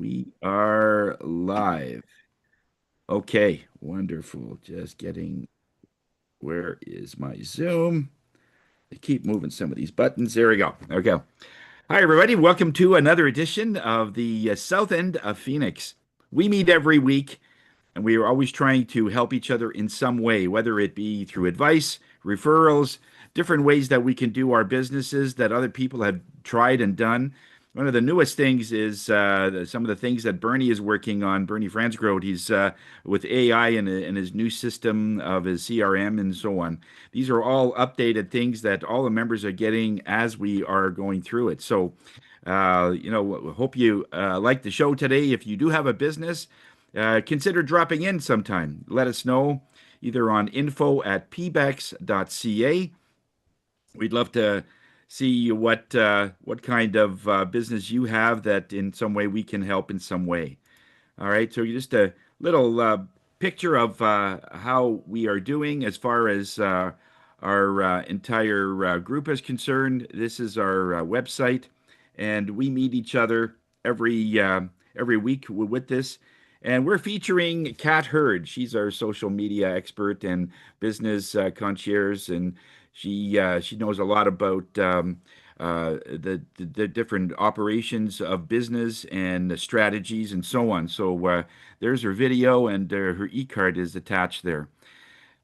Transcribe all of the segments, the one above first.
We are live. Okay, wonderful. Just getting, where is my Zoom? I keep moving some of these buttons. There we go. There we go. Hi, everybody. Welcome to another edition of the South End of Phoenix. We meet every week and we are always trying to help each other in some way, whether it be through advice, referrals, different ways that we can do our businesses that other people have tried and done. One of the newest things is some of the things that Bernie is working on. Bernie Fransgrove, he's with AI and his new system of his CRM and so on. These are all updated things that all the members are getting as we are going through it. So, hope you like the show today. If you do have a business, consider dropping in sometime. Let us know either on info@pbex.ca. We'd love to see what kind of business you have that in some way we can help in some way. All right, so just a little picture of how we are doing as far as our entire group is concerned. This is our website, and we meet each other every week with this. And we're featuring Kat Hurd. She's our social media expert and business concierge, and she knows a lot about the different operations of business and the strategies and so on. So there's her video, and her e-card is attached there.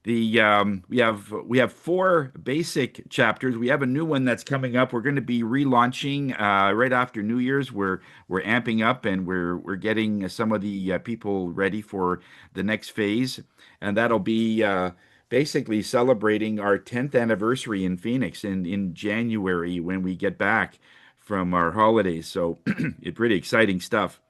We have four basic chapters. We have a new one that's coming up. We're going to be relaunching right after New Year's. We're amping up and we're getting some of the people ready for the next phase, and that'll be basically celebrating our 10th anniversary in Phoenix in January when we get back from our holidays. So it's pretty exciting stuff.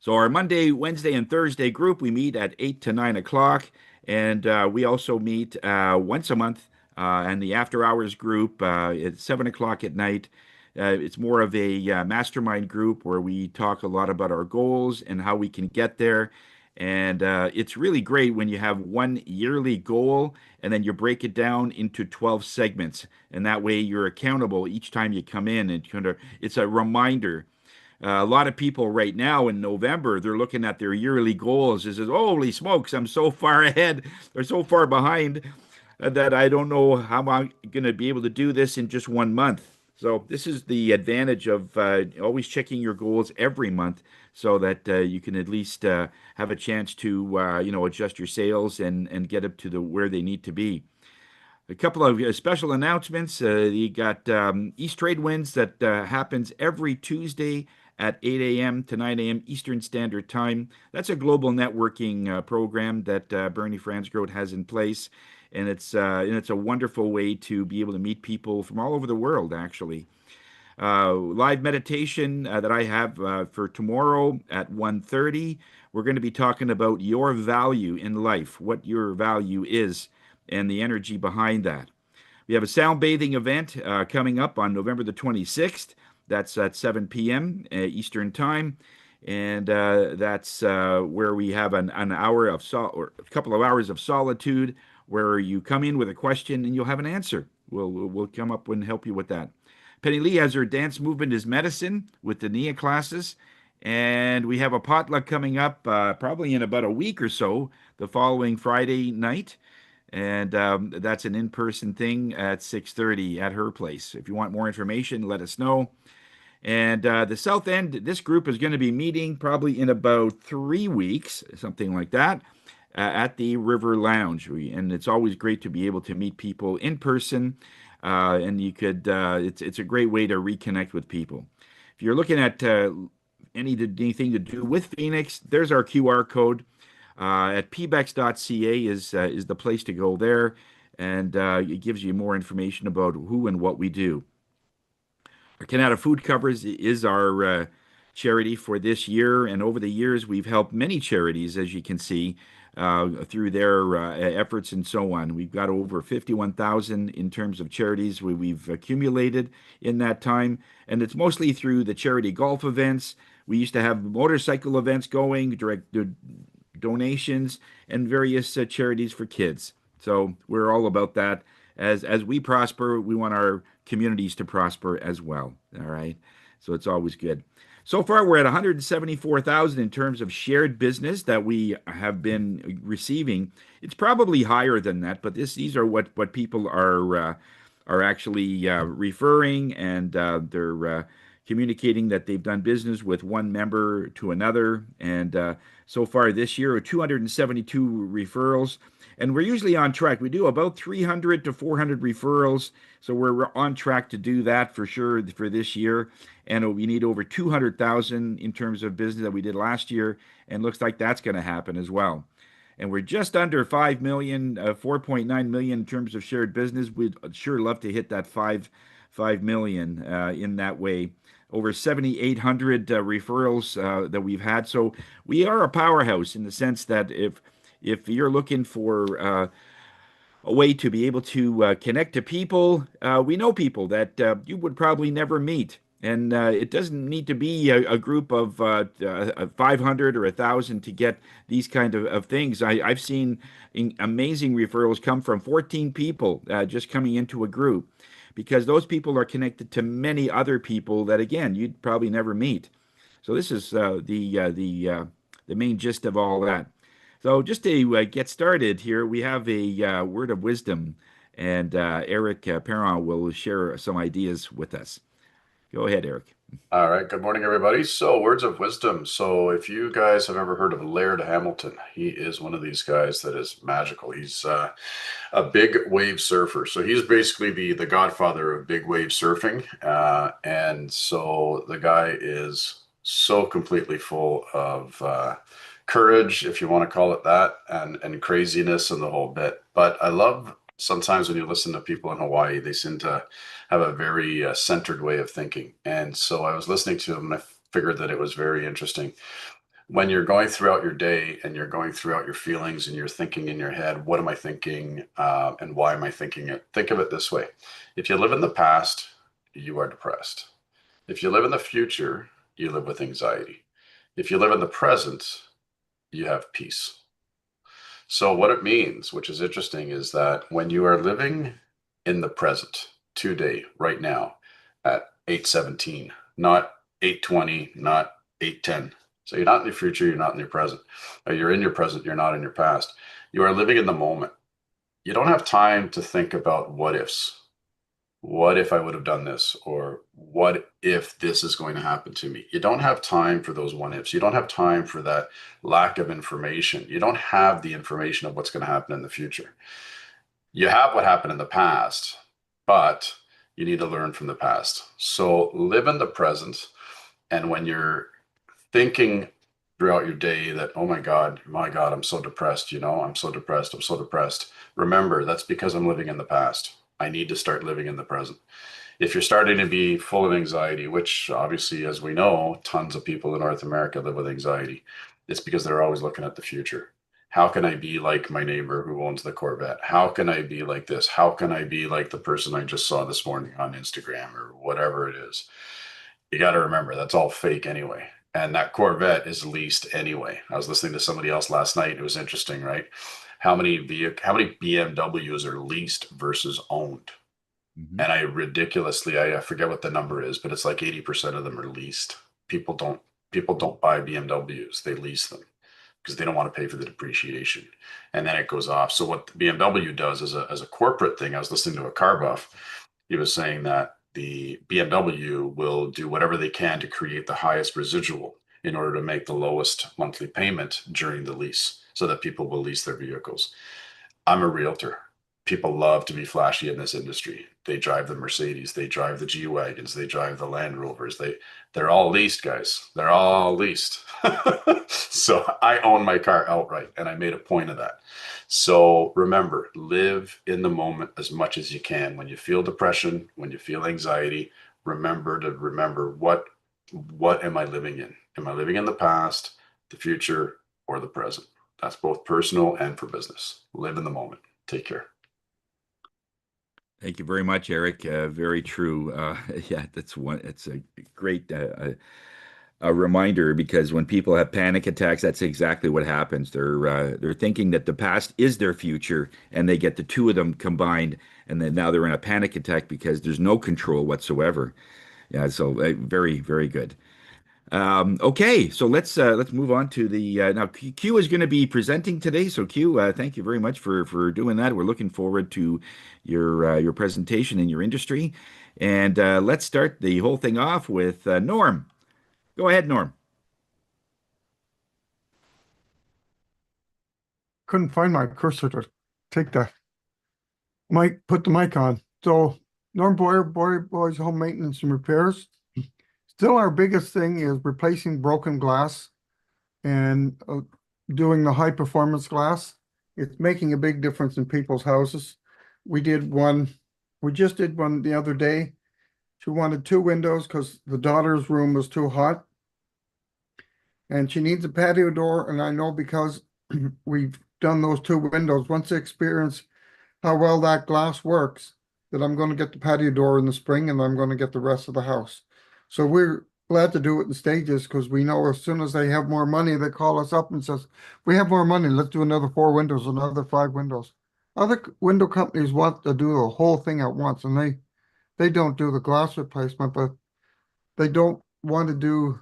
So our Monday, Wednesday, and Thursday group, we meet at 8 to 9 o'clock. And we also meet once a month, and the after hours group at 7 o'clock at night. It's more of a mastermind group where we talk a lot about our goals and how we can get there. And it's really great when you have one yearly goal and then you break it down into 12 segments. And that way you're accountable each time you come in, and it's a reminder. A lot of people right now in November, they're looking at their yearly goals. It says, "Holy smokes, I'm so far ahead or so far behind that I don't know how I'm going to be able to do this in just 1 month." So this is the advantage of always checking your goals every month, so that you can at least have a chance to adjust your sales and get up to the where they need to be. A couple of special announcements. You got East Trade Winds that happens every Tuesday at 8 a.m. to 9 a.m. Eastern Standard Time. That's a global networking program that Bernie Fransgrove has in place, and it's a wonderful way to be able to meet people from all over the world, actually. Live meditation that I have for tomorrow at 1:30. We're going to be talking about your value in life, what your value is, and the energy behind that. We have a sound bathing event coming up on November the 26th. That's at 7 p.m. Eastern Time. And that's where we have an hour of or a couple of hours of solitude where you come in with a question and you'll have an answer. We'll come up and help you with that. Penny Lee has her Dance Movement is Medicine with the Nia classes. And we have a potluck coming up probably in about a week or so, the following Friday night. And that's an in-person thing at 6:30 at her place. If you want more information, let us know. And the South End, this group is going to be meeting probably in about 3 weeks, something like that, at the River Lounge. And it's always great to be able to meet people in person. And it's a great way to reconnect with people. If you're looking at anything to do with Phoenix, there's our QR code. At pbex.ca is the place to go there, and it gives you more information about who and what we do. Our Canada Food Covers is our charity for this year, and over the years we've helped many charities, as you can see, through their efforts and so on. We've got over 51,000 in terms of charities we've accumulated in that time, and it's mostly through the charity golf events. We used to have motorcycle events going, direct donations, and various charities for kids. So we're all about that. As we prosper, we want our communities to prosper as well. All right. So it's always good. So far, we're at 174,000 in terms of shared business that we have been receiving. It's probably higher than that, but these are what people are actually referring, and they're communicating that they've done business with one member to another. And so far this year, 272 referrals, and we're usually on track. We do about 300 to 400 referrals, so we're on track to do that for sure for this year. And we need over 200,000 in terms of business that we did last year, and looks like that's going to happen as well. And we're just under 5 million, 4.9 million in terms of shared business. We'd sure love to hit that 5 million in that way. Over 7,800 referrals that we've had. So we are a powerhouse in the sense that if you're looking for a way to be able to connect to people. We know people that you would probably never meet. And it doesn't need to be a group of 500 or 1,000 to get these kind of things. I've seen amazing referrals come from 14 people just coming into a group because those people are connected to many other people that, again, you'd probably never meet. So this is the main gist of all that. So just to get started here, we have a word of wisdom, and Eric Perron will share some ideas with us. Go ahead, Eric. All right. Good morning, everybody. So, words of wisdom. So, if you guys have ever heard of Laird Hamilton, he is one of these guys that is magical. He's a big wave surfer. So, he's basically the godfather of big wave surfing. And so, the guy is so completely full of courage, if you want to call it that, and craziness and the whole bit. But I love sometimes when you listen to people in Hawaii, they seem to have a very centered way of thinking. And so I was listening to him and I figured that it was very interesting. When you're going throughout your day and you're going throughout your feelings and you're thinking in your head, what am I thinking and why am I thinking it? Think of it this way. If you live in the past, you are depressed. If you live in the future, you live with anxiety. If you live in the present, you have peace. So, what it means, which is interesting, is that when you are living in the present, today, right now, at 8:17, not 8:20, not 8:10. So, you're not in your future, you're not in your present. Or you're in your present, you're not in your past. You are living in the moment. You don't have time to think about what ifs. What if I would have done this? Or what if this is going to happen to me? You don't have time for those what ifs. You don't have time for that lack of information. You don't have the information of what's going to happen in the future. You have what happened in the past, but you need to learn from the past. So live in the present. And when you're thinking throughout your day that, oh my God, I'm so depressed, I'm so depressed, I'm so depressed. Remember, that's because I'm living in the past. I need to start living in the present. If you're starting to be full of anxiety, which obviously, as we know, tons of people in North America live with anxiety, it's because they're always looking at the future. How can I be like my neighbor who owns the Corvette? How can I be like this? How can I be like the person I just saw this morning on Instagram or whatever it is? You got to remember that's all fake anyway. And that Corvette is leased anyway. I was listening to somebody else last night. It was interesting, right? How many BMWs are leased versus owned? Hmm. And I forget what the number is, but it's like 80% of them are leased. People don't people don't buy BMWs, they lease them because they don't want to pay for the depreciation. And then it goes off. So what BMW does as a corporate thing, I was listening to a car buff. He was saying that the BMW will do whatever they can to create the highest residual in order to make the lowest monthly payment during the lease so that people will lease their vehicles. I'm a realtor. People love to be flashy in this industry. They drive the Mercedes, they drive the G wagons, they drive the Land Rovers. They're all leased, guys. They're all leased. So I own my car outright, and I made a point of that. So remember, live in the moment as much as you can. When you feel depression, when you feel anxiety, remember what am I living in? Am I living in the past, the future, or the present? That's both personal and for business. Live in the moment. Take care. Thank you very much, Eric. Very true. Yeah, that's one. It's a great a reminder because when people have panic attacks, that's exactly what happens. They're thinking that the past is their future, and they get the two of them combined, and then now they're in a panic attack because there's no control whatsoever. Yeah, so very, very good. Okay, so let's move on to the now. Q is going to be presenting today, so Q, thank you very much for doing that. We're looking forward to your presentation in your industry, and let's start the whole thing off with Norm. Go ahead, Norm. Couldn't find my cursor to take the mic, put the mic on. So Norm Boyer, Boys Home Maintenance and Repairs. Still our biggest thing is replacing broken glass and doing the high performance glass. It's making a big difference in people's houses. We just did one the other day. She wanted two windows because the daughter's room was too hot. And she needs a patio door, and I know because we've done those two windows, once they experience how well that glass works, that I'm going to get the patio door in the spring and I'm going to get the rest of the house. So we're glad to do it in stages because we know as soon as they have more money, they call us up and says, we have more money, let's do another 4 windows, another 5 windows. Other window companies want to do the whole thing at once, and they don't do the glass replacement, but they don't want to do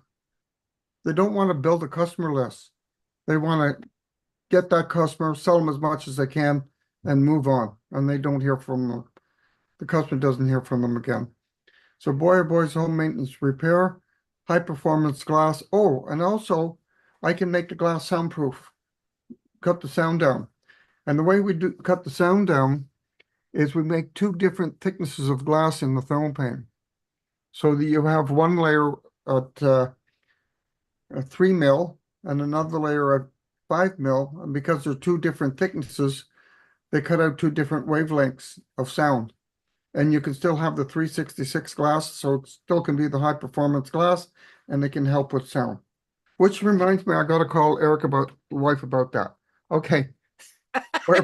they don't want to build a customer list. They want to get that customer, sell them as much as they can, and move on. And they don't hear from them. The customer doesn't hear from them again. So Boyer Boys Home Maintenance Repair, high performance glass. Oh, and also I can make the glass soundproof, cut the sound down. And the way we do cut the sound down is we make two different thicknesses of glass in the thermopane. So that you have one layer at a 3 mil and another layer at 5 mil. And because they're two different thicknesses, they cut out two different wavelengths of sound. And you can still have the 366 glass, so it still can be the high performance glass, and it can help with sound. Which reminds me, I got to call Eric about wife about that. Okay,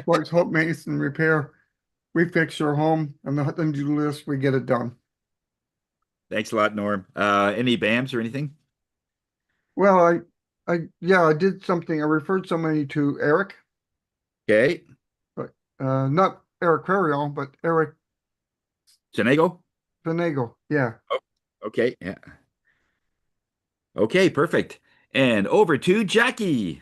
Boys Home Maintenance and Repair. We fix your home, and the to-do list, we get it done. Thanks a lot, Norm. Any BAMs or anything? Well, yeah, I did something. I referred somebody to Eric, Okay, but not Eric Carrion, but Eric Senego. Finagle. Yeah. Oh, okay, yeah. Okay, perfect. And over to Jackie.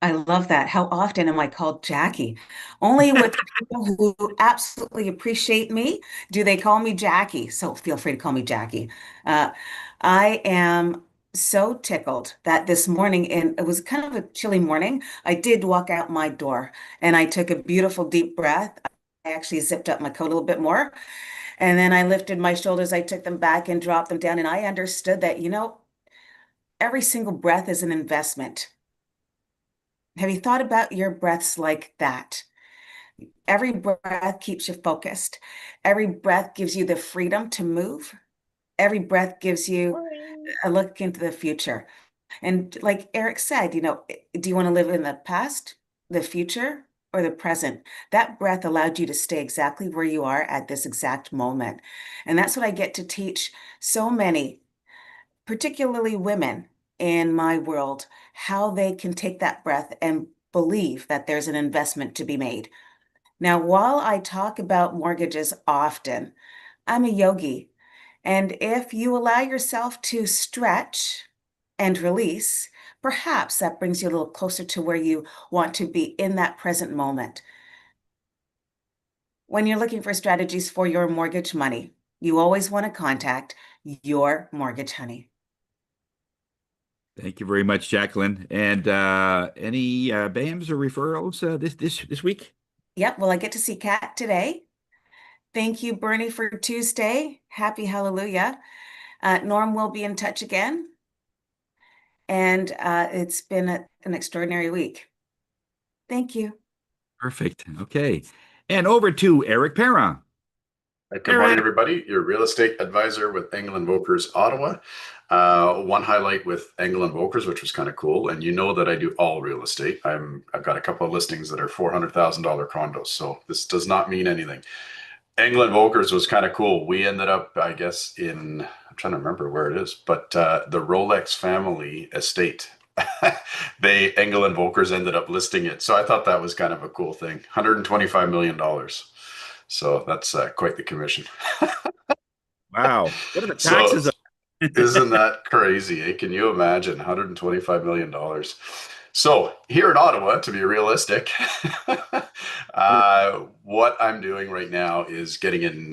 I love that. How often am I called Jackie? Only with people who absolutely appreciate me do they call me Jackie. So feel free to call me Jackie. Uh, I am so tickled that this morning, and it was kind of a chilly morning, I did walk out my door and I took a beautiful deep breath. I actually zipped up my coat a little bit more. And then I lifted my shoulders, I took them back and dropped them down. And I understood that, every single breath is an investment. Have you thought about your breaths like that? Every breath keeps you focused. Every breath gives you the freedom to move. Every breath gives you a look into the future. And like Eric said, do you want to live in the past, the future, or the present? That breath allowed you to stay exactly where you are at this exact moment. And that's what I get to teach so many, particularly women in my world, how they can take that breath and believe that there's an investment to be made. Now, while I talk about mortgages often, I'm a yogi. And if you allow yourself to stretch and release, perhaps that brings you a little closer to where you want to be in that present moment. When you're looking for strategies for your mortgage money, you always want to contact your mortgage honey. Thank you very much, Jacqueline. And any BAMs or referrals this week? Yep, well, I get to see Kat today. Thank you, Bernie, for Tuesday. Happy Hallelujah. Norm will be in touch again. And it's been an extraordinary week. Thank you. Perfect. Okay. And over to Eric Perrin. Good morning, everybody. Your real estate advisor with England Brokers Ottawa. One highlight with England Brokers, which was kind of cool, and you know that I do all real estate. I've got a couple of listings that are $400,000 condos, so this does not mean anything. England Brokers was kind of cool. We ended up, I guess, I'm trying to remember where it is, but the Rolex family estate. England Brokers ended up listing it, so I thought that was kind of a cool thing. $125 million. So that's quite the commission. Wow. What are the So taxes? isn't that crazy? Eh? Can you imagine $125 million? So here in Ottawa, to be realistic, what I'm doing right now is getting in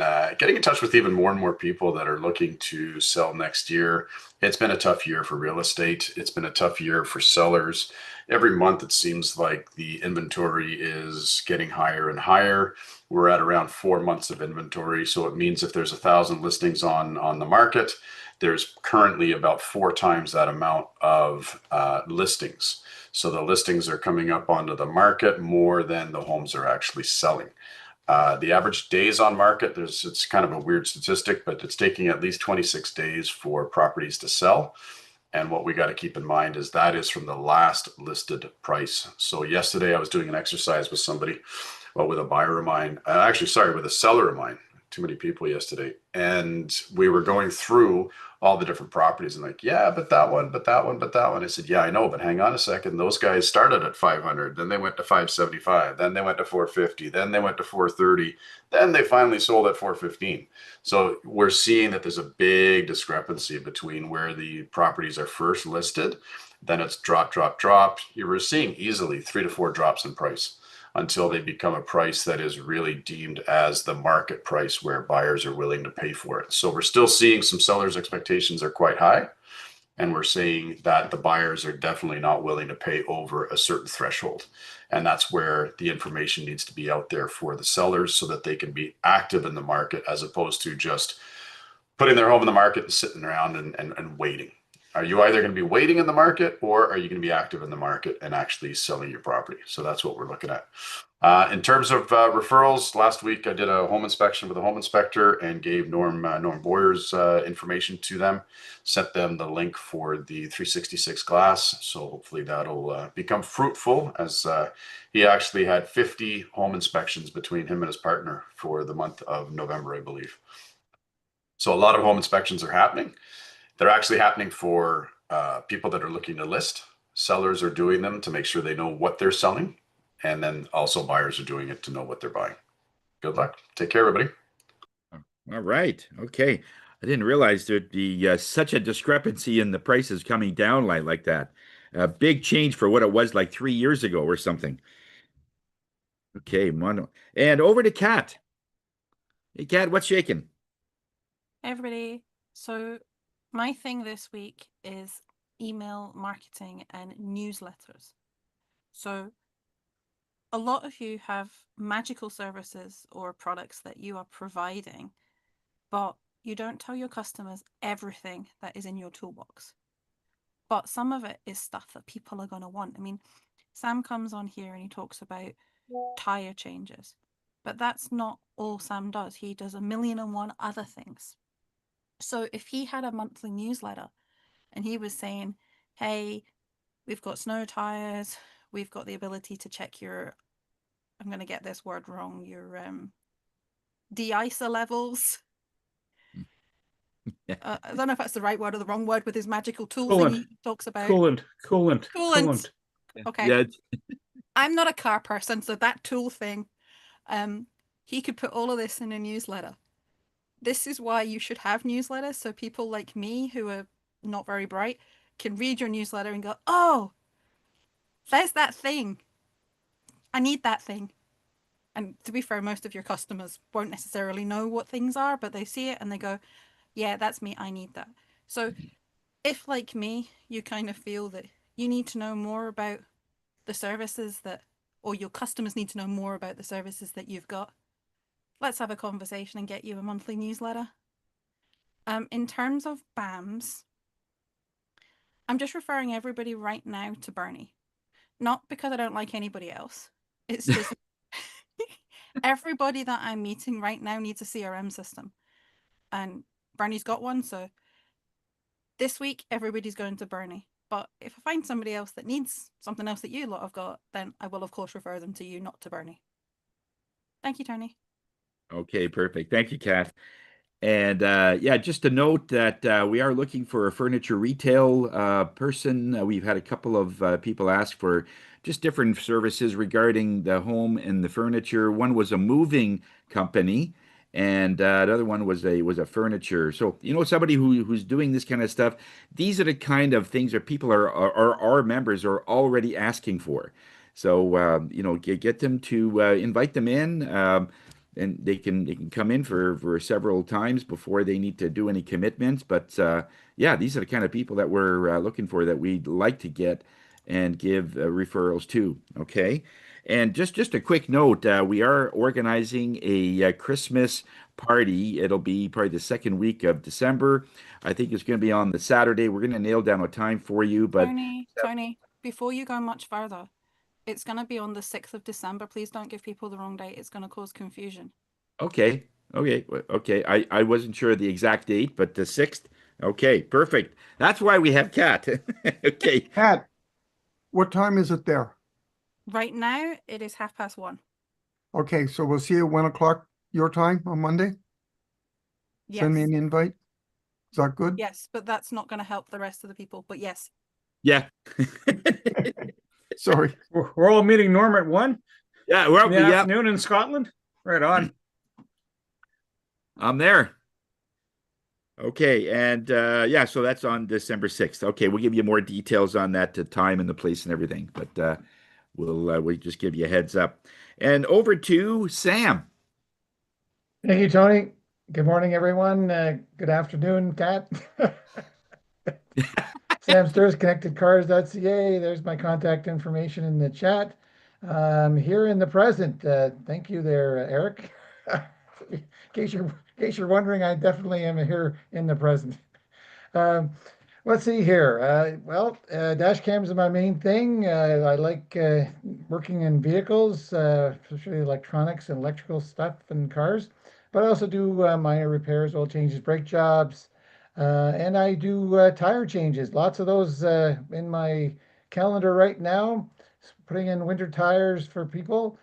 touch with even more and more people that are looking to sell next year. It's been a tough year for real estate. It's been a tough year for sellers. Every month, it seems like the inventory is getting higher and higher. We're at around 4 months of inventory, so it means if there's 1,000 listings on the market, there's currently about 4 times that amount of listings. So the listings are coming up onto the market more than the homes are actually selling. The average days on market, it's kind of a weird statistic, but it's taking at least 26 days for properties to sell. And what we got to keep in mind is that is from the last listed price. So yesterday I was doing an exercise with somebody, well, with a buyer of mine, actually, sorry, with a seller of mine. Too many people yesterday. And we were going through all the different properties and like, yeah, but that one, but that one, but that one. I said, yeah, I know, but hang on a second. Those guys started at 500, then they went to 575, then they went to 450, then they went to 430, then they finally sold at 415. So we're seeing that there's a big discrepancy between where the properties are first listed, then it's drop, drop, drop. You were seeing easily 3 to 4 drops in price until they become a price that is really deemed as the market price where buyers are willing to pay for it. So we're still seeing some sellers' expectations are quite high, and we're seeing that the buyers are definitely not willing to pay over a certain threshold. And that's where the information needs to be out there for the sellers so that they can be active in the market as opposed to just putting their home in the market and sitting around and waiting. Are you either going to be waiting in the market or are you going to be active in the market and actually selling your property? So that's what we're looking at. In terms of referrals, last week I did a home inspection with a home inspector and gave Norm Boyer's information to them, sent them the link for the 366 glass. So hopefully that'll become fruitful as he actually had 50 home inspections between him and his partner for the month of November, I believe. So a lot of home inspections are happening. They're actually happening for people that are looking to list. Sellers are doing them to make sure they know what they're selling. And then also buyers are doing it to know what they're buying. Good luck. Take care, everybody. All right. Okay. I didn't realize there'd be such a discrepancy in the prices coming down like that. A big change for what it was like 3 years ago or something. Okay, mono. And over to Kat. Hey, Kat, what's shaking? Hey everybody. So my thing this week is email marketing and newsletters. So a lot of you have magical services or products that you are providing, but you don't tell your customers everything that is in your toolbox. But some of it is stuff that people are going to want. I mean, Sam comes on here and he talks about tire changes, but that's not all Sam does. He does a million and one other things. So if he had a monthly newsletter and he was saying, hey, we've got snow tires, we've got the ability to check your, I'm going to get this word wrong, your de-icer levels. I don't know if that's the right word or the wrong word with his magical tool thing he talks about. Coolant. Okay. Yeah. I'm not a car person, so that tool thing, he could put all of this in a newsletter. This is why you should have newsletters, so people like me who are not very bright can read your newsletter and go, oh, there's that thing. I need that thing. And to be fair, most of your customers won't necessarily know what things are, but they see it and they go, yeah, that's me. I need that. So if, like me, you kind of feel that you need to know more about the services that, or your customers need to know more about the services that you've got, let's have a conversation and get you a monthly newsletter. In terms of BAMs, I'm just referring everybody right now to Bernie. Not because I don't like anybody else. It's just everybody that I'm meeting right now needs a CRM system. And Bernie's got one, so this week everybody's going to Bernie. But if I find somebody else that needs something else that you lot have got, then I will of course refer them to you, not to Bernie. Thank you, Tony. Okay, perfect. Thank you, Kat. And yeah, just to note that we are looking for a furniture retail person. We've had a couple of people ask for just different services regarding the home and the furniture. One was a moving company, and another one was a furniture. So somebody who's doing this kind of stuff. These are the kind of things that people are our members are already asking for. So get them to invite them in. And they can come in for several times before they need to do any commitments. But yeah, these are the kind of people that we're looking for that we'd like to get and give referrals to. Okay. And just a quick note, we are organizing a Christmas party. It'll be probably the second week of December. I think it's going to be on the Saturday. We're going to nail down a time for you, but Tony, before you go much further, it's going to be on the 6th of December. Please don't give people the wrong date. It's going to cause confusion. okay, okay. I wasn't sure of the exact date, but the 6th. Okay, perfect. That's why we have Kat. Okay. Pat, what time is it there? Right now, it is 1:30. Okay, so we'll see you at 1 o'clock your time on Monday. Send me Yes. an invite. Is that good? Yes, but that's not going to help the rest of the people. But yes. Yeah. Sorry. We're all meeting Norm at 1 Yeah, in the afternoon in Scotland. Right on. I'm there. Okay, and yeah, so that's on December 6th. Okay, we'll give you more details on that, the time and the place and everything, but we'll just give you a heads up. And over to Sam. Thank you, Tony. Good morning, everyone. Good afternoon, Kat. Sam Sturz, connectedcars.ca. There's my contact information in the chat. Here in the present. Thank you there, Eric. In case you're wondering, I definitely am here in the present. Let's see here. Well, dash cams are my main thing. I like working in vehicles, especially electronics and electrical stuff and cars. But I also do minor repairs, oil changes, brake jobs, and I do tire changes. Lots of those in my calendar right now. Putting in winter tires for people.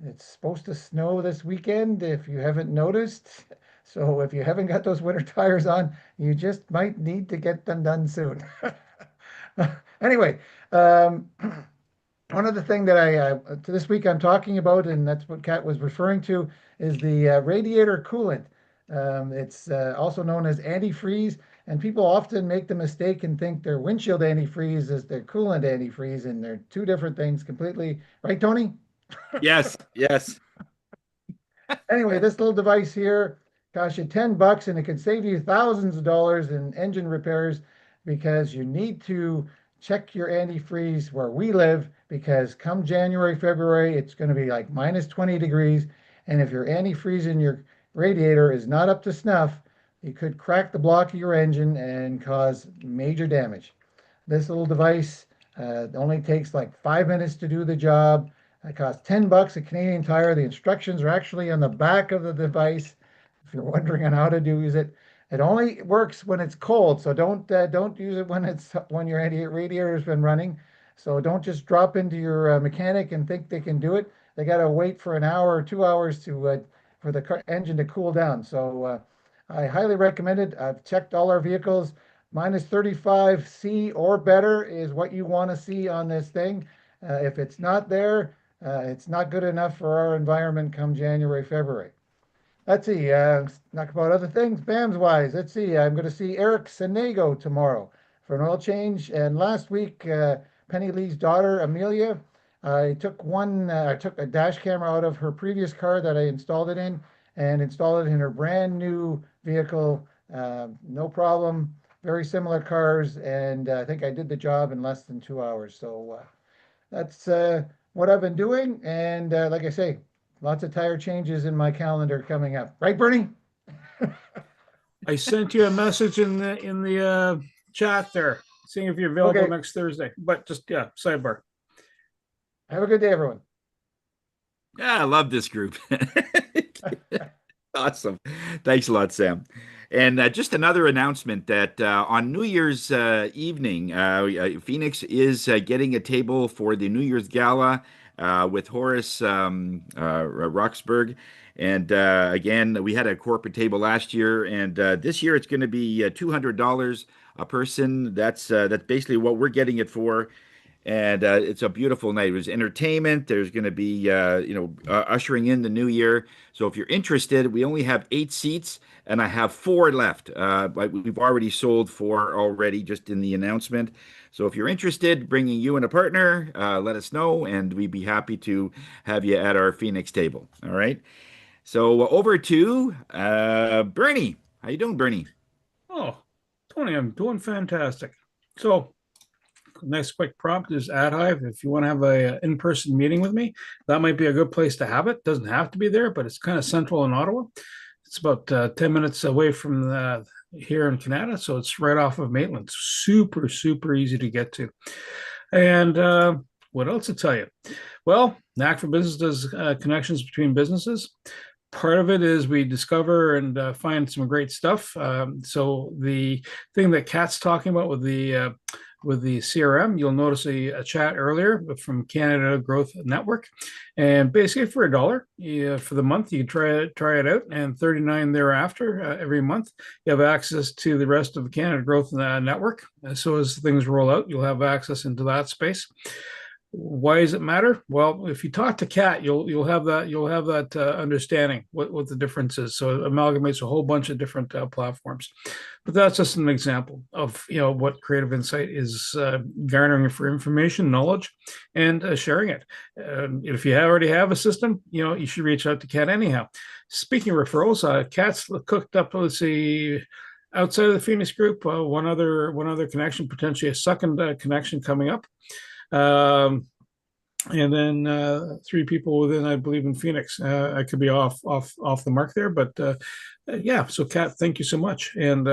It's supposed to snow this weekend if you haven't noticed. So if you haven't got those winter tires on, you just might need to get them done soon. Anyway, one of the things that this week I'm talking about, and that's what Kat was referring to, is the radiator coolant. It's also known as antifreeze, and people often make the mistake and think their windshield antifreeze is their coolant antifreeze, and they're two different things completely. Right, Tony? Yes, yes. Anyway, this little device here costs you $10 and it can save you thousands of dollars in engine repairs because you need to check your antifreeze where we live because come January, February, it's going to be like minus 20 degrees. And if your antifreeze in your radiator is not up to snuff, it could crack the block of your engine and cause major damage. This little device only takes like 5 minutes to do the job. It costs $10 at Canadian Tire. The instructions are actually on the back of the device. If you're wondering on how to use it, it only works when it's cold. So don't use it when your radiator has been running. So don't just drop into your mechanic and think they can do it. They got to wait for an hour or 2 hours for the engine to cool down. So I highly recommend it. I've checked all our vehicles. Minus 35 C or better is what you want to see on this thing. If it's not there, it's not good enough for our environment come January, February. Let's see, talk about other things, BAMS wise. Let's see, I'm going to see Eric Senego tomorrow for an oil change. And last week, Penny Lee's daughter, Amelia, I took a dash camera out of her previous car that I installed it in and installed it in her brand new vehicle. No problem, very similar cars. And I think I did the job in less than 2 hours. So that's what I've been doing. And like I say, lots of tire changes in my calendar coming up. Right, Bernie? I sent you a message in the chat there, seeing if you're available Okay. next Thursday. But just sidebar. Have a good day, everyone. Yeah, I love this group. Awesome. Thanks a lot, Sam. And just another announcement that on New Year's evening, Phoenix is getting a table for the New Year's Gala with Horace Roxburgh. And again, we had a corporate table last year, and this year it's going to be $200 a person. That's basically what we're getting it for. and it's a beautiful night. There's entertainment. There's going to be, ushering in the new year. So if you're interested, we only have 8 seats, and I have 4 left. But we've already sold 4 already, just in the announcement. So if you're interested, bringing you and a partner, let us know, and we'd be happy to have you at our Phoenix table. All right. So over to Bernie. How you doing, Bernie? Oh, Tony, I'm doing fantastic. So, next quick prompt is AdHive. If you want to have a in-person meeting with me, that might be a good place to have it. Doesn't have to be there, but it's kind of central in Ottawa. It's about 10 minutes away from here in Canada, so it's right off of Maitland. Super, super easy to get to. And what else to tell you? Well, Knack for Business does connections between businesses. Part of it is we discover and find some great stuff. So the thing that Kat's talking about with the CRM, you'll notice a chat earlier from Canada Growth Network, and basically for $1 for the month, you can try it out, and 39 thereafter every month, you have access to the rest of the Canada Growth Network. So as things roll out, you'll have access into that space. Why does it matter? Well, if you talk to Kat, you'll have that understanding what the difference is. So it amalgamates a whole bunch of different platforms. But that's just an example of what Creative Insight is garnering for information, knowledge, and sharing it. If you already have a system, you should reach out to Kat anyhow. Speaking of referrals, Kat's cooked up, let's see, outside of the Phoenix group, one other connection, potentially a second connection coming up. And then 3 people within, I believe, in Phoenix. I could be off the mark there, but yeah. So, Kat, thank you so much, and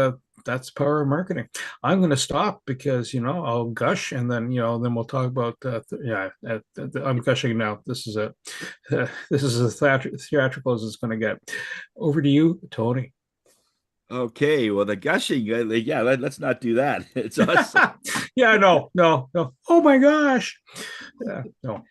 that's the power of marketing. I'm going to stop because I'll gush, and then then we'll talk about I'm gushing now. This is as theatrical as it's going to get. Over to you, Tony. Okay, well, the gushing, yeah, let's not do that. It's us. Yeah, no. Oh my gosh. Yeah, no.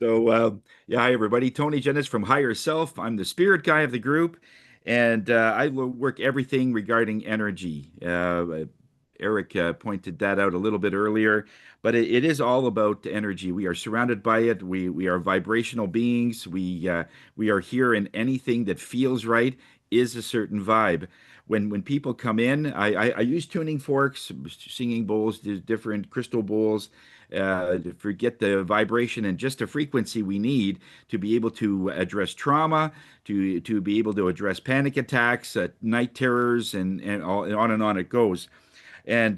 So, yeah, hi everybody. Tony Jennis from Higher Self. I'm the spirit guy of the group, and I will work everything regarding energy. Eric pointed that out a little bit earlier, but it is all about energy. We are surrounded by it. We are vibrational beings. We are here, and anything that feels right is a certain vibe. When people come in, I use tuning forks, singing bowls, different crystal bowls, to get the vibration and just the frequency we need to be able to address trauma, to be able to address panic attacks, night terrors, and on it goes. And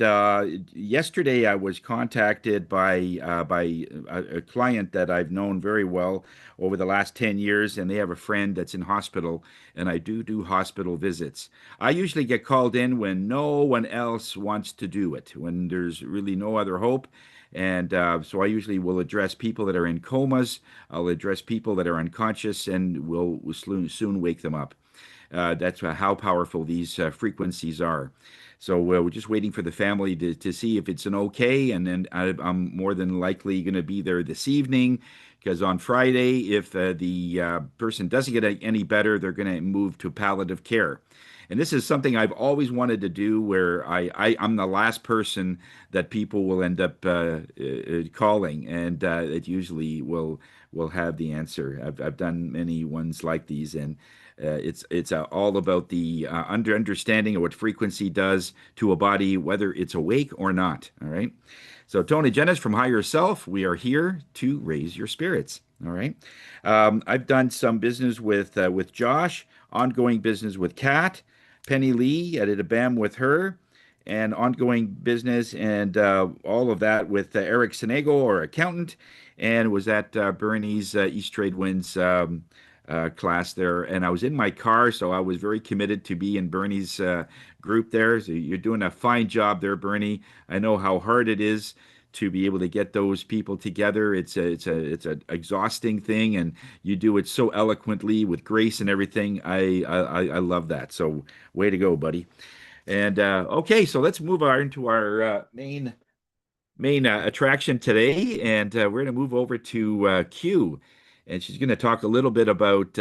yesterday, I was contacted by a client that I've known very well over the last 10 years, and they have a friend that's in hospital, and I do hospital visits. I usually get called in when no one else wants to do it, when there's really no other hope. And so I usually will address people that are in comas. I'll address people that are unconscious, and will soon wake them up. That's how powerful these frequencies are. So we're just waiting for the family to see if it's an okay, and then I'm more than likely going to be there this evening, because on Friday, if the person doesn't get any better, they're going to move to palliative care. And this is something I've always wanted to do, where I'm the last person that people will end up calling, and it usually will have the answer. I've done many ones like these, and it's all about the understanding of what frequency does to a body, whether it's awake or not. All right. So Tony Jennis from Higher Self, we are here to raise your spirits. All right. I've done some business with Josh, ongoing business with Kat, Penny Lee. I did a BAM with her, and ongoing business and all of that with Eric Senego, our accountant, and was at Bernie's East Trade Winds class there. And I was in my car, so I was very committed to be in Bernie's group there. So you're doing a fine job there, Bernie. I know how hard it is to be able to get those people together. It's a exhausting thing, and you do it so eloquently with grace and everything. I love that. So way to go, buddy. And okay, so let's move on to our main attraction today, and we're going to move over to Q, and she's going to talk a little bit about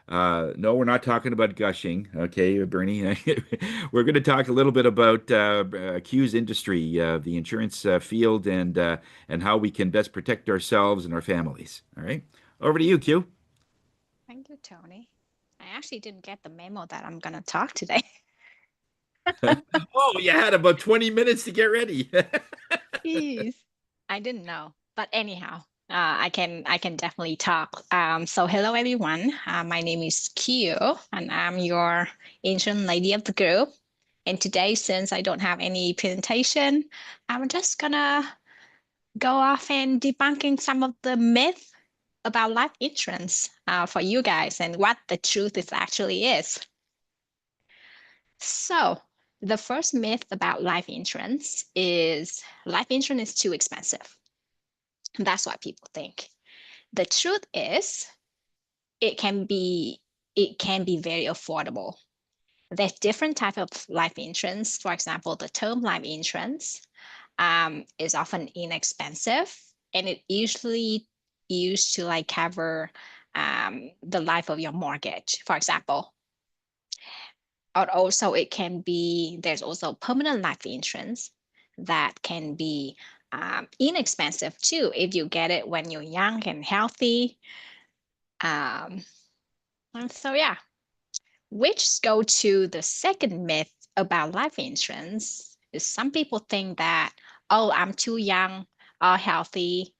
No, we're not talking about gushing. Okay, Bernie. We're going to talk a little bit about Q's industry, the insurance field, and how we can best protect ourselves and our families. All right, over to you, Q. Thank you, Tony. I actually didn't get the memo that I'm going to talk today. Oh, you had about 20 minutes to get ready. Jeez. I didn't know. But anyhow, I can definitely talk. So hello everyone. My name is Q and I'm your ancient lady of the group. And today, since I don't have any presentation, I'm just gonna go off and debunking some of the myth about life insurance for you guys and what the truth is actually is. So the first myth about life insurance is too expensive. That's what people think. The truth is it can be very affordable. There's different type of life insurance. For example, the term life insurance is often inexpensive and it usually used to like cover the life of your mortgage, for example. Or also there's also permanent life insurance that can be inexpensive too if you get it when you're young and healthy. And so yeah, which go to the second myth about life insurance is some people think that, oh, I'm too young or healthy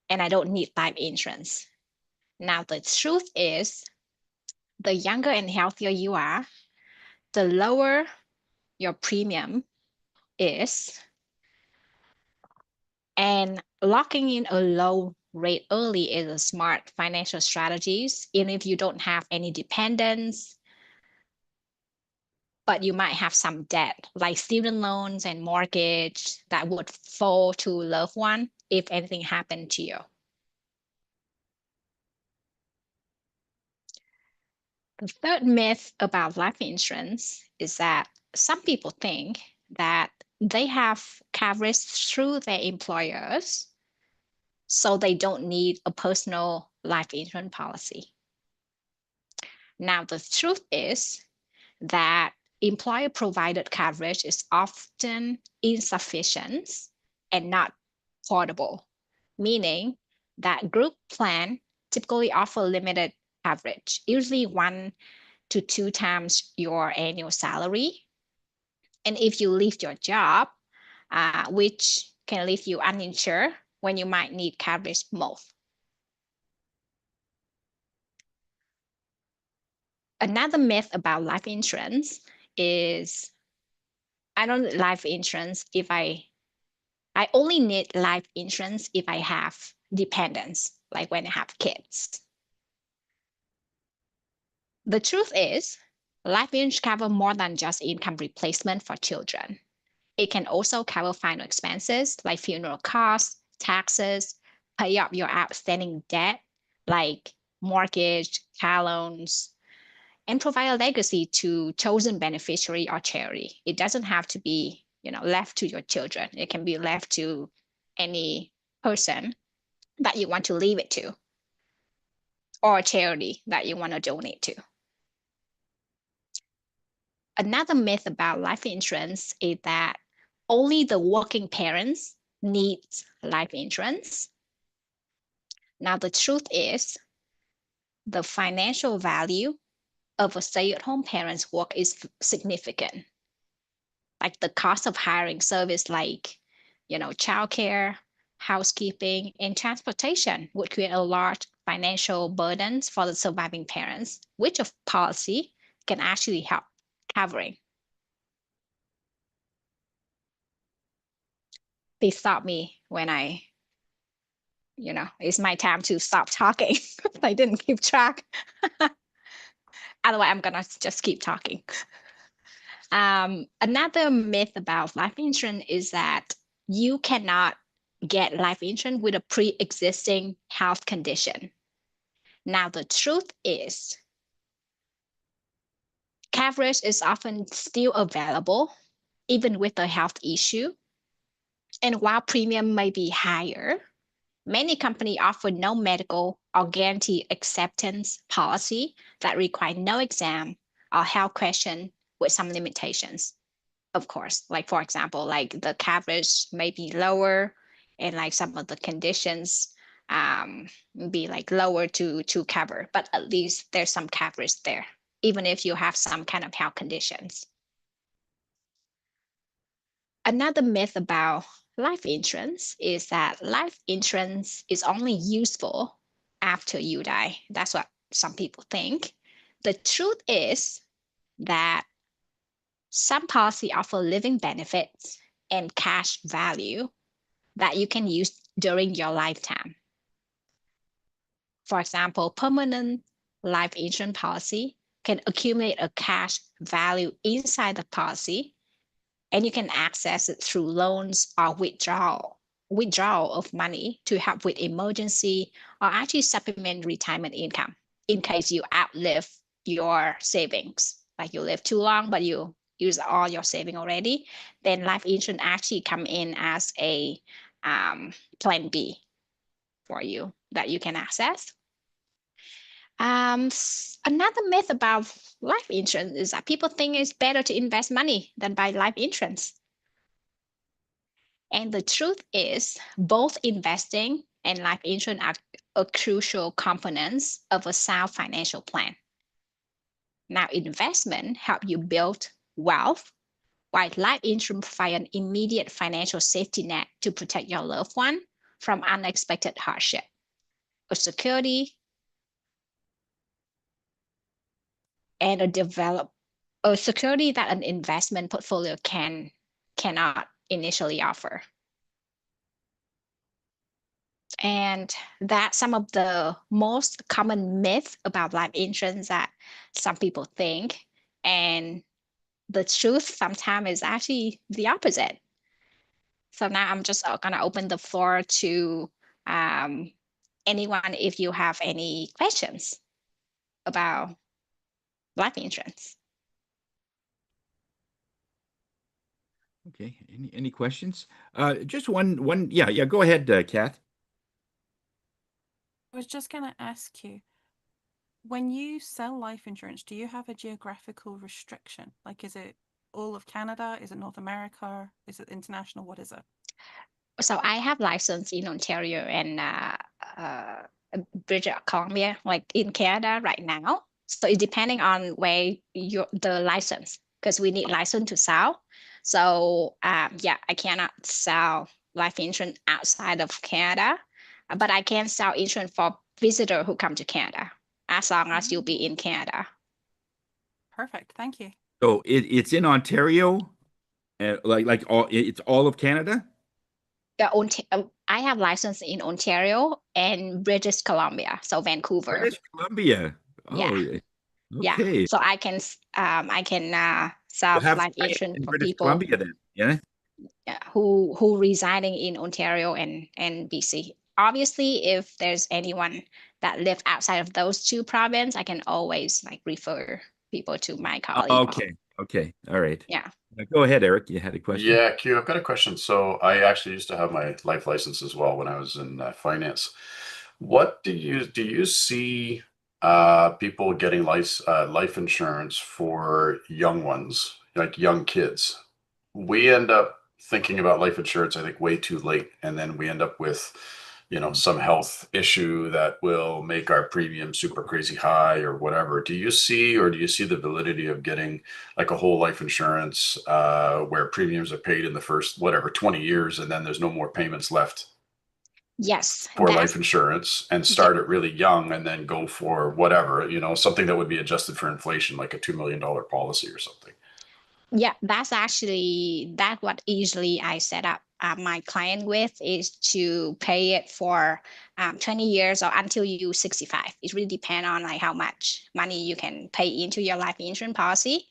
and I don't need life insurance. Now, the truth is the younger and healthier you are, the lower your premium is. And locking in a low rate early is a smart financial strategies, even if you don't have any dependents, but you might have some debt like student loans and mortgage that would fall to loved one if anything happened to you. The third myth about life insurance is that some people think that they have coverage through their employers, so they don't need a personal life insurance policy. Now, the truth is that employer provided coverage is often insufficient and not portable, meaning that group plan typically offer limited coverage, usually 1 to 2 times your annual salary. And if you leave your job, which can leave you uninsured when you might need coverage most. Another myth about life insurance is I don't need life insurance if I only need life insurance if I have dependents, like when I have kids. The truth is, life insurance covers more than just income replacement for children. It can also cover final expenses like funeral costs, taxes, pay up your outstanding debt like mortgage, car loans, and provide a legacy to chosen beneficiary or charity. It doesn't have to be, left to your children. It can be left to any person that you want to leave it to or a charity that you want to donate to. Another myth about life insurance is that only the working parents need life insurance. Now, the truth is the financial value of a stay-at-home parent's work is significant. Like the cost of hiring service like, childcare, housekeeping, and transportation would create a large financial burdens for the surviving parents, which a policy can actually help covering. Please stop me when it's my time to stop talking. I didn't keep track. Otherwise, I'm gonna just keep talking. Another myth about life insurance is that you cannot get life insurance with a pre-existing health condition. Now, the truth is coverage is often still available, even with a health issue. And while premium may be higher, Many companies offer no medical or guarantee acceptance policy that require no exam or health question with some limitations. Of course, like for example, like the coverage may be lower and like some of the conditions be like lower to cover, but at least there's some coverage there, even if you have some kind of health conditions. Another myth about life insurance is that life insurance is only useful after you die. That's what some people think. The truth is that some policy offer living benefits and cash value that you can use during your lifetime. For example, permanent life insurance policy can accumulate a cash value inside the policy, and you can access it through loans or withdrawal of money to help with emergency or actually supplement retirement income in case you outlive your savings. Like you live too long, but you use all your saving already, then life insurance actually come in as a plan B for you that you can access. Another myth about life insurance is that people think it's better to invest money than buy life insurance. And the truth is, both investing and life insurance are crucial components of a sound financial plan. Now, investment help you build wealth, while life insurance provide an immediate financial safety net to protect your loved one from unexpected hardship. A security and a security that an investment portfolio cannot initially offer. And that's some of the most common myths about life insurance that some people think. And the truth sometimes is actually the opposite. So now I'm just going to open the floor to anyone if you have any questions about life insurance. Okay. Any questions? Just one. Yeah. Go ahead, Kath. I was just going to ask you, when you sell life insurance, do you have a geographical restriction? Like, is it all of Canada? Is it North America? Is it international? What is it? So I have license in Ontario and British Columbia, like in Canada right now. So it's depending on where the license, because we need license to sell. So yeah, I cannot sell life insurance outside of Canada, but I can sell insurance for visitors who come to Canada, as long as you'll be in Canada. Perfect. Thank you. So it's in Ontario, it's all of Canada. I have license in Ontario and British Columbia, so Vancouver. British Columbia. Oh, Yeah. okay. Yeah. So I can sell You have life clients insurance in for British people Columbia then, yeah? who residing in Ontario and BC. Obviously, if there's anyone that live outside of those two provinces, I can always like refer people to my colleague. Okay. All right. Yeah. Go ahead, Eric. You had a question? Yeah, Q, I've got a question. So I actually used to have my life license as well when I was in finance. What do you see people getting life insurance for young ones, like young kids? We end up thinking about life insurance, I think, way too late, and then we end up with, some health issue that will make our premium super crazy high or whatever. Do you see the validity of getting like a whole life insurance where premiums are paid in the first, 20 years, and then there's no more payments left Yes. for life insurance, and start it really young and then go for whatever, something that would be adjusted for inflation, like a $2 million policy or something? Yeah, that's what usually I set up my client with, is to pay it for 20 years or until you 65. It really depends on like how much money you can pay into your life insurance policy.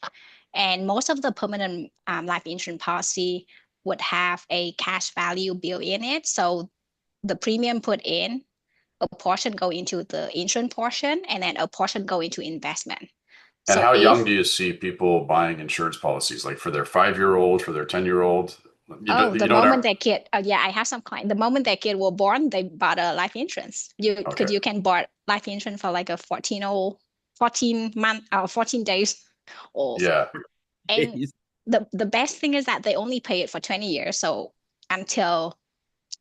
And most of the permanent life insurance policy would have a cash value built in it. So the premium put in, a portion go into the insurance portion, and then a portion go into investment. And how young do you see people buying insurance policies? Like for their 5-year-old, for their 10-year-old? Oh, the you don't moment ever, their kid, yeah, I have some client. The moment their kid were born, they bought a life insurance. Okay. You can buy life insurance for like a 14 month, 14 days old. Yeah. And the best thing is that they only pay it for 20 years. So until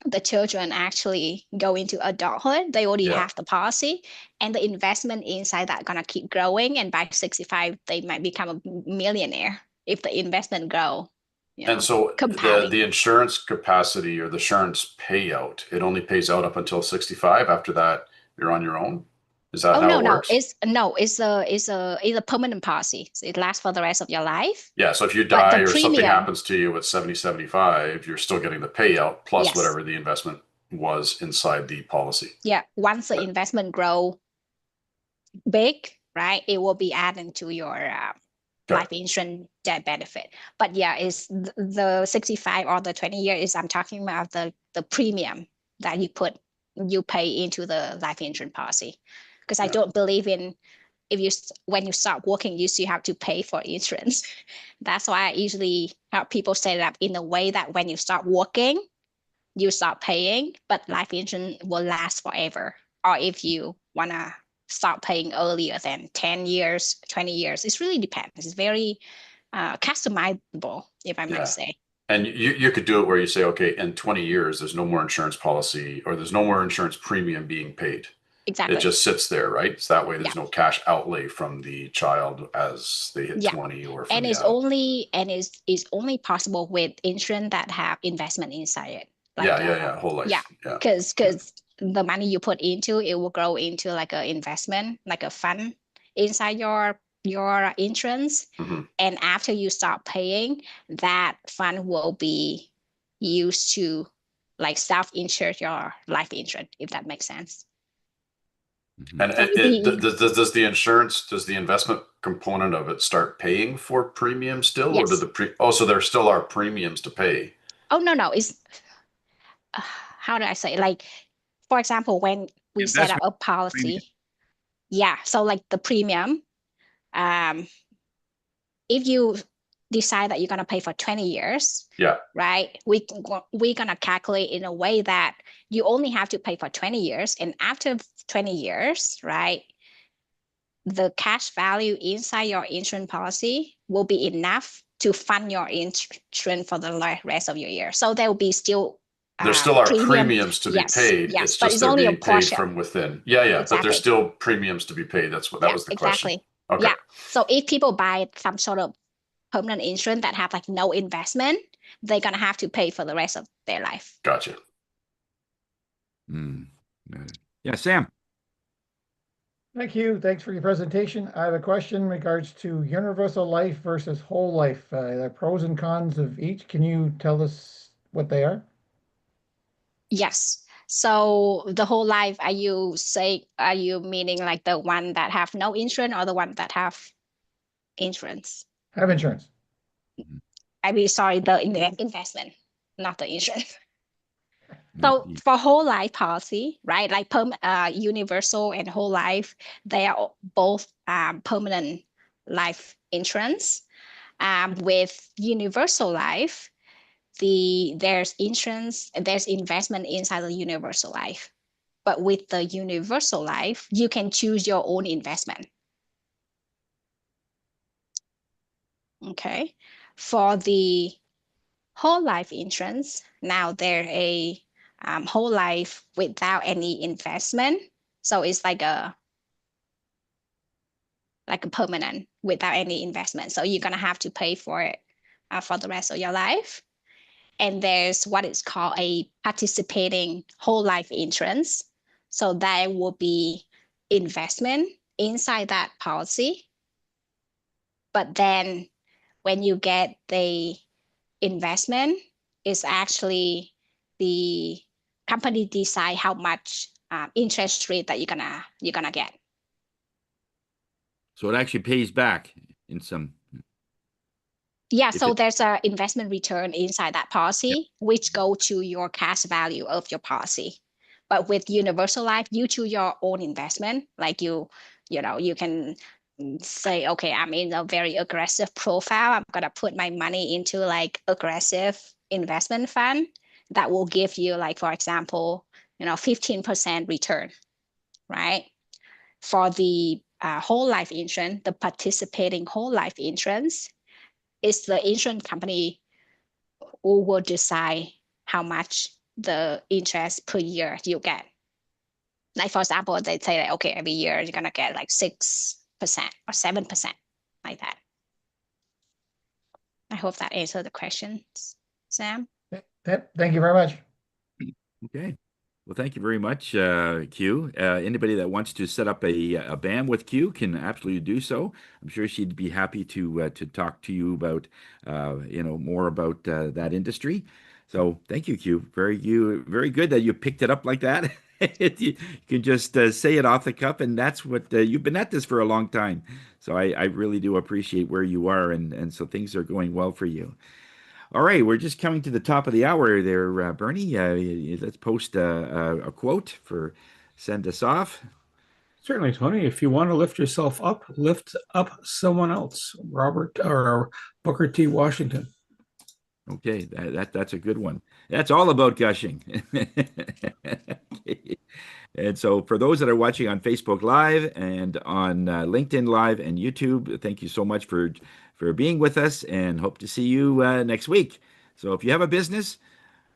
the children actually go into adulthood, they already Yeah. have the policy, and the investment inside that gonna keep growing. And by 65, they might become a millionaire if the investment grow, And so compounding. the insurance capacity or the insurance payout, it only pays out up until 65. After that, you're on your own. Is that Oh how no, it no, works? it's a permanent policy. So it lasts for the rest of your life. Yeah. So if you But die the or something premium, happens to you at 70, 75, you're still getting the payout plus yes, whatever the investment was inside the policy. yeah. Once the Okay. investment grow big, right, it will be added to your Okay. life insurance debt benefit. But yeah, it's the 65 or the 20 years is I'm talking about the premium that you pay into the life insurance policy. Because I Yeah. don't believe in if you when you start working, you still have to pay for insurance. That's why I usually help people set it up in a way that when you start working, you start paying, but life insurance will last forever. Or if you wanna start paying earlier than 10 years, 20 years, it really depends. It's very customizable, if I might Yeah. say. And you could do it where you say, okay, in 20 years, there's no more insurance policy or there's no more insurance premium being paid. It Exactly. just sits there, right? So that way Yeah. there's no cash outlay from the child as they hit Yeah. 20 or from And it's only possible with insurance that have investment inside it. Like whole life. yeah, Yeah. because the money you put into it will grow into like an investment, like a fund inside your insurance. Mhm. And after you start paying, that fund will be used to like self-insure your life insurance, if that makes sense. And So does the insurance, does the investment component of it start paying for premiums still, or do yes. so there still are premiums to pay? Oh no, it's how do I say? Like, for example, when we set up Investment a premium. policy, yeah. So like the premium, um, if you decide that you're gonna pay for 20 years, Yeah. right? We're gonna calculate in a way that you only have to pay for 20 years, and after 20 years, right? The cash value inside your insurance policy will be enough to fund your insurance for the rest of your year. So there will be still There still are premium. premiums to be Yes, paid. yes, It's but just it's they're only a being paid portion. from within. Yeah, but there's Exactly. still premiums to be paid. That Yeah, was the question. exactly. Okay. Yeah. So if people buy some sort of permanent insurance that have like no investment, they're gonna have to pay for the rest of their life. Gotcha. Yeah, Sam. Thank you. Thanks for your presentation. I have a question in regards to universal life versus whole life, the pros and cons of each. Can you tell us what they are? Yes. So the whole life, are you meaning like the one that have no insurance or the one that have insurance? Have insurance. I mean, sorry, the investment, not the insurance. So for whole life policy, right? Like universal and whole life, they are both permanent life insurance. With universal life, there's insurance, there's investment inside the universal life. But with the universal life, you can choose your own investment. Okay. For the whole life insurance, now they're a whole life without any investment. So it's like a permanent without any investment. So you're gonna have to pay for it for the rest of your life. And there's what is called a participating whole life insurance. So that will be investment inside that policy. But then when you get the investment, it's actually the company decide how much interest rate that you're gonna get. So it actually pays back in some. Yeah, If so it- there's an investment return inside that policy, which go to your cash value of your policy. But with universal life, you choose your own investment. Like you can say, okay, I'm in a very aggressive profile. I'm gonna put my money into like aggressive investment fund that will give you like, for example, 15% return, right? For the whole life insurance, the participating whole life insurance is the insurance company who will decide how much the interest per year you get. Like for example, they say that okay, every year you're gonna get like 6% or 7%, like that. I hope that answered the questions, Sam. Thank you very much. Okay. Well, thank you very much, Q. Anybody that wants to set up a BAM with Q can absolutely do so. I'm sure she'd be happy to talk to you about more about that industry. So thank you, Q. Very good that you picked it up like that. You can just say it off the cuff, and that's what you've been at this for a long time. So I really do appreciate where you are, and so things are going well for you. All right, we're just coming to the top of the hour there, Bernie. Let's post a quote for send us off. Certainly, Tony. If you want to lift yourself up, lift up someone else. Robert or Booker T. Washington. Okay, that's a good one. That's all about gushing. Okay. And so, for those that are watching on Facebook Live and on LinkedIn Live and YouTube, thank you so much for being with us, and hope to see you next week. So, if you have a business,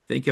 think of